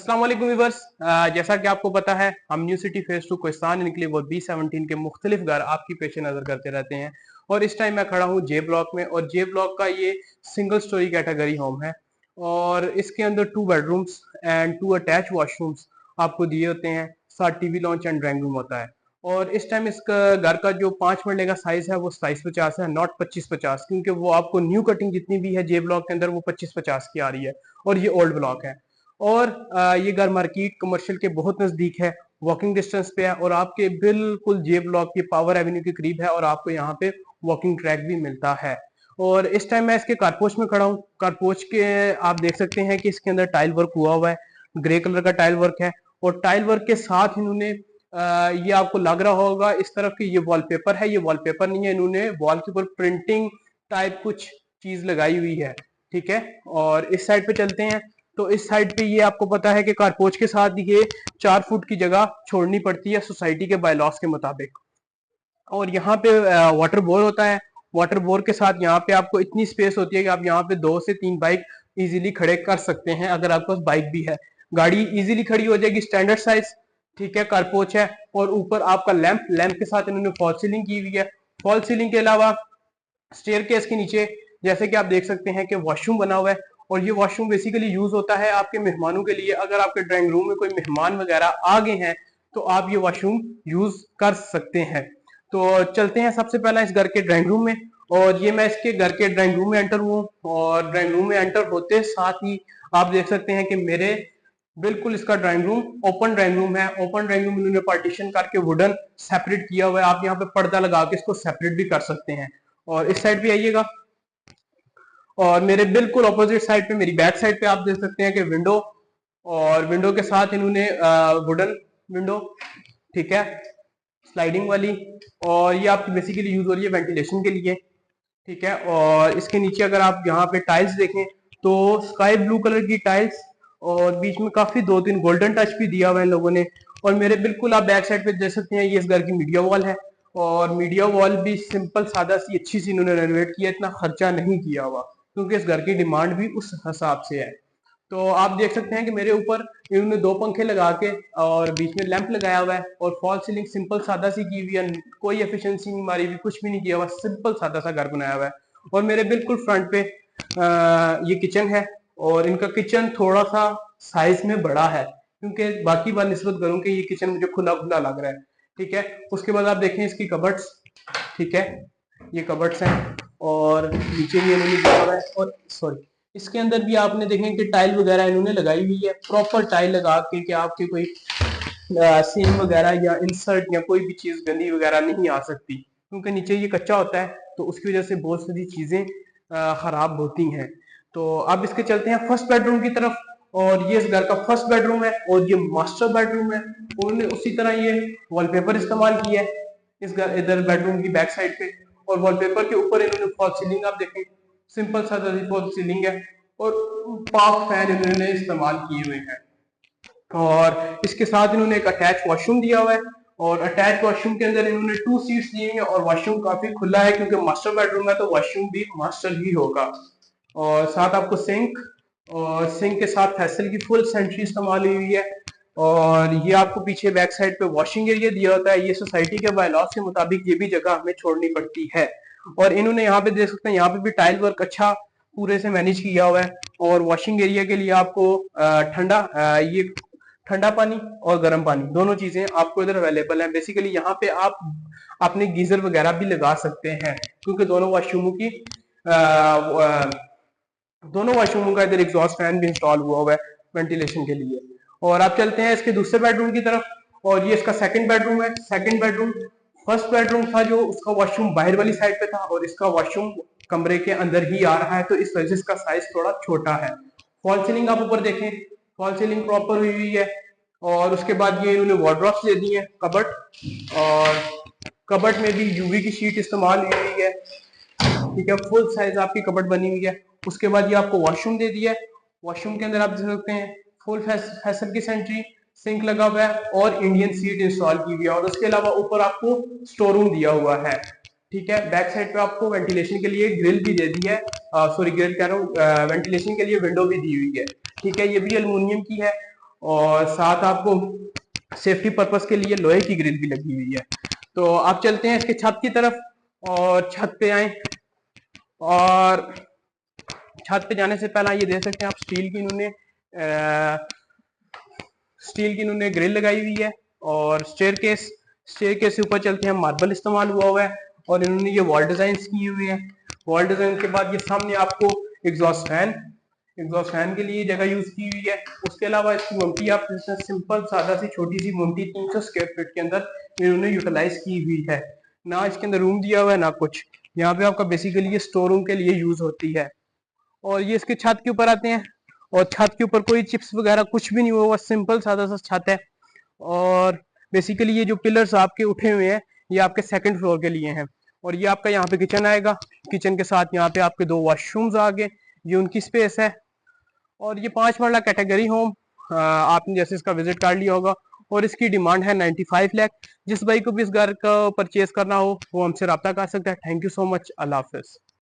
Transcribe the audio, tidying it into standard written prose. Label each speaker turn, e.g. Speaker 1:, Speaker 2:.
Speaker 1: अस्सलाम वालेकुम व्यूअर्स। जैसा कि आपको पता है हम new city phase 2 Kohistan enclave और B17 के मुख्तलिफ घर आपकी पेश नजर करते रहते हैं। और इस टाइम मैं खड़ा हूँ जे ब्लॉक में, और जे ब्लॉक का ये सिंगल स्टोरी कैटेगरी होम है और इसके अंदर 2 बेडरूम्स एंड 2 अटैच वॉशरूम्स आपको दिए होते हैं। साथ TV launch and drawing room होता है। और इस टाइम इसका घर का जो 5 मरले का साइज है वो 27-50 है, नॉट 25-50, क्योंकि वो आपको न्यू कटिंग जितनी भी है जे ब्लॉक के अंदर वो 25-50 की आ रही है और ये ओल्ड ब्लॉक है। और ये घर मार्केट कमर्शियल के बहुत नजदीक है, वॉकिंग डिस्टेंस पे है और आपके बिल्कुल जे ब्लॉक की पावर एवेन्यू के करीब है और आपको यहाँ पे वॉकिंग ट्रैक भी मिलता है। और इस टाइम मैं इसके कारपोच में खड़ा हूँ। कारपोच के आप देख सकते हैं कि इसके अंदर टाइल वर्क हुआ हुआ है, ग्रे कलर का टाइल वर्क है। और टाइल वर्क के साथ इन्होंने ये आपको लग रहा होगा इस तरफ की ये वॉलपेपर है, ये वॉलपेपर नहीं है, इन्होंने वॉल के ऊपर प्रिंटिंग टाइप कुछ चीज लगाई हुई है। ठीक है, और इस साइड पे चलते हैं। तो इस साइड पे ये आपको पता है कि कारपोच के साथ ये 4 फुट की जगह छोड़नी पड़ती है सोसाइटी के बायलॉस के मुताबिक। और यहाँ पे वाटर बोर होता है। वाटर बोर के साथ यहाँ पे आपको इतनी स्पेस होती है कि आप यहाँ पे 2 से 3 बाइक इजीली खड़े कर सकते हैं। अगर आपके पास बाइक भी है, गाड़ी इजीली खड़ी हो जाएगी, स्टैंडर्ड साइज। ठीक है, कारपोच है। और ऊपर आपका लैंप लैंप के साथ इन्होंने फॉल सीलिंग की हुई है। फॉल सीलिंग के अलावा स्टेयरकेस के नीचे जैसे कि आप देख सकते हैं कि वॉशरूम बना हुआ है। और ये वॉशरूम बेसिकली यूज होता है आपके मेहमानों के लिए। अगर आपके ड्राइंग रूम में कोई मेहमान वगैरह आ गए हैं तो आप ये वॉशरूम यूज कर सकते हैं। तो चलते हैं सबसे पहला इस घर के ड्राइंग रूम में। और ये मैं इसके घर के ड्राइंग रूम में एंटर हुआ। और ड्राइंग रूम में एंटर होते साथ ही आप देख सकते हैं कि मेरे बिल्कुल इसका drawing room open drawing room है। ओपन ड्राइंग रूम इन्होंने पार्टीशन करके वुडन सेपरेट किया हुआ है। आप यहाँ पे पर्दा लगा के इसको सेपरेट भी कर सकते हैं। और इस साइड भी आइएगा, और मेरे बिल्कुल ऑपोजिट साइड पे, मेरी बैक साइड पे आप देख सकते हैं कि विंडो, और विंडो के साथ इन्होंने वुडन विंडो, ठीक है, स्लाइडिंग वाली। और ये आपकी बेसिकली यूज हो रही है वेंटिलेशन के लिए। ठीक है, और इसके नीचे अगर आप यहाँ पे टाइल्स देखें तो स्काई ब्लू कलर की टाइल्स, और बीच में काफी 2-3 गोल्डन टच भी दिया हुआ है इन लोगों ने। और मेरे बिल्कुल आप बैक साइड पे देख सकते हैं ये इस घर की मीडिया वॉल है। और मीडिया वॉल भी सिंपल सादा सी अच्छी सी इन्होंने रेनोवेट किया, इतना खर्चा नहीं किया हुआ, क्योंकि इस घर की डिमांड भी उस हिसाब से है। तो आप देख सकते हैं कि मेरे ऊपर इन्होंने 2 पंखे लगा के और बीच में लैंप लगाया हुआ है, और फॉल सीलिंग सिंपल सादा सी की हुई है, कोई एफिशिएंसी नहीं मारी हुई, कुछ भी नहीं किया हुआ, सिंपल सादा सा घर बनाया हुआ है। और मेरे बिल्कुल फ्रंट पे ये किचन है। और इनका किचन थोड़ा सा साइज में बड़ा है, क्योंकि बाकी बार निस्बत करूं कि ये किचन मुझे खुला खुला लग रहा है। ठीक है, उसके बाद आप देखें इसकी कबर्ड्स। ठीक है, ये कबर्ड्स हैं, और नीचे भी इन्होंने दिया हुआ है। और सॉरी, इसके अंदर भी आपने देखें कि टाइल वगैरह इन्होंने लगाई हुई है, प्रॉपर टाइल लगा के कि आपके कोई सीम वगैरह या इंसर्ट या कोई भी चीज गंदी वगैरह नहीं आ सकती, क्योंकि नीचे ये कच्चा होता है तो उसकी वजह से बहुत सारी चीजें खराब होती हैं। तो अब इसके चलते हैं फर्स्ट बेडरूम की तरफ। और ये इस घर का फर्स्ट बेडरूम है और ये मास्टर बेडरूम है। उन्होंने उसी तरह ये वॉलपेपर इस्तेमाल किया है इस घर इधर बेडरूम की बैक साइड पे। और वॉलपेपर के ऊपर इन्होंने फॉल सीलिंग आप देखें, सिंपल सा फॉल सीलिंग है। और पाक फैन इन्होंने इस्तेमाल किए हुए हैं। और इसके साथ इन्होंने एक अटैच वॉशरूम दिया हुआ है। और अटैच वॉशरूम के अंदर इन्होंने 2 सीट्स दी हुई है, और वॉशरूम काफी खुला है क्योंकि मास्टर बेडरूम है तो वॉशरूम भी मास्टर ही होगा। और साथ आपको सिंक, और सिंक के साथ फैसल की फुल सेंट्री इस्तेमाल हुई है। और ये आपको पीछे बैक साइड पे वॉशिंग एरिया दिया होता है। ये सोसाइटी के बायलॉस के मुताबिक ये भी जगह हमें छोड़नी पड़ती है। और इन्होंने यहाँ पे देख सकते हैं, यहाँ पे भी टाइल वर्क अच्छा पूरे से मैनेज किया हुआ है। और वॉशिंग एरिया के लिए आपको ये ठंडा पानी और गर्म पानी दोनों चीजें आपको इधर अवेलेबल है। बेसिकली यहाँ पे आप अपने गीजर वगैरह भी लगा सकते हैं, क्योंकि दोनों वॉशरूमों का इधर एग्जॉस्ट फैन भी इंस्टॉल हुआ है वेंटिलेशन के लिए। और आप चलते हैं इसके दूसरे बेडरूम की तरफ। और ये इसका सेकंड बेडरूम है। सेकंड बेडरूम, फर्स्ट बेडरूम था जो उसका वॉशरूम बाहर वाली साइड पे था, और इसका वॉशरूम कमरे के अंदर ही आ रहा है, तो इस वजह से इसका साइज थोड़ा छोटा है। फॉल सीलिंग आप ऊपर देखें, फॉल सीलिंग प्रॉपर हुई हुई है। और उसके बाद ये इन्होंने वार्डरोब्स दे दी है, कबर्ड। और कबर्ड में भी यूवी की शीट इस्तेमाल हुई हुई है। ठीक है, फुल साइज आपकी कबर्ड बनी हुई है। उसके बाद ये आपको वॉशरूम दे दिया है। वॉशरूम के अंदर आप देख सकते हैं फुल फैसल की सेंट्री, सिंक लगा हुआ है और इंडियन सीट इंस्टॉल की हुई है। और उसके अलावा ऊपर आपको स्टोर रूम दिया हुआ है। ठीक है, बैक साइड पे आपको वेंटिलेशन के लिए ग्रिल भी दे दी है, सॉरी ग्रिल कह रहा हूँ, वेंटिलेशन के लिए विंडो भी दी हुई है। ठीक है, ये भी एल्युमिनियम की है। और साथ आपको सेफ्टी पर्पस के लिए लोहे की ग्रिल भी लगी हुई है। तो आप चलते हैं इसके छत की तरफ और छत पे आए, और छत पे जाने से पहला ये देख सकते हैं आप स्टील की इन्होंने ग्रिल लगाई हुई है। और स्टेयर केस से ऊपर चलते हैं, मार्बल इस्तेमाल हुआ है और इन्होंने ये वॉल डिजाइन किए हुए हैं। वॉल डिजाइन के बाद ये सामने आपको एग्जॉस्ट फैन के लिए जगह यूज की हुई है। उसके अलावा इसकी ममटी आप सिंपल सादा सी छोटी सी ममटी 300 स्क्वायर फीट के अंदर इन्होंने यूटिलाइज की हुई है। ना इसके अंदर रूम दिया हुआ है ना कुछ, यहाँ पे आपका बेसिकली ये स्टोर रूम के लिए यूज होती है। और ये इसके छत के ऊपर आते हैं, और छत के ऊपर कोई चिप्स वगैरह कुछ भी नहीं हुआ, सिंपल सादा सा छत है। और बेसिकली ये जो पिलर्स आपके उठे हुए हैं ये आपके सेकंड फ्लोर के लिए हैं। और ये आपका यहाँ पे किचन आएगा, किचन के साथ यहाँ पे आपके 2 वॉशरूम्स आ गए, ये उनकी स्पेस है। और ये 5 मरला कैटेगरी होम, आपने जैसे इसका विजिट कर लिया होगा। और इसकी डिमांड है 95 लाख। जिस भाई को भी इस घर का परचेज करना हो वो हमसे रब्ता कर सकता है। Thank you so much. Allah Hafiz.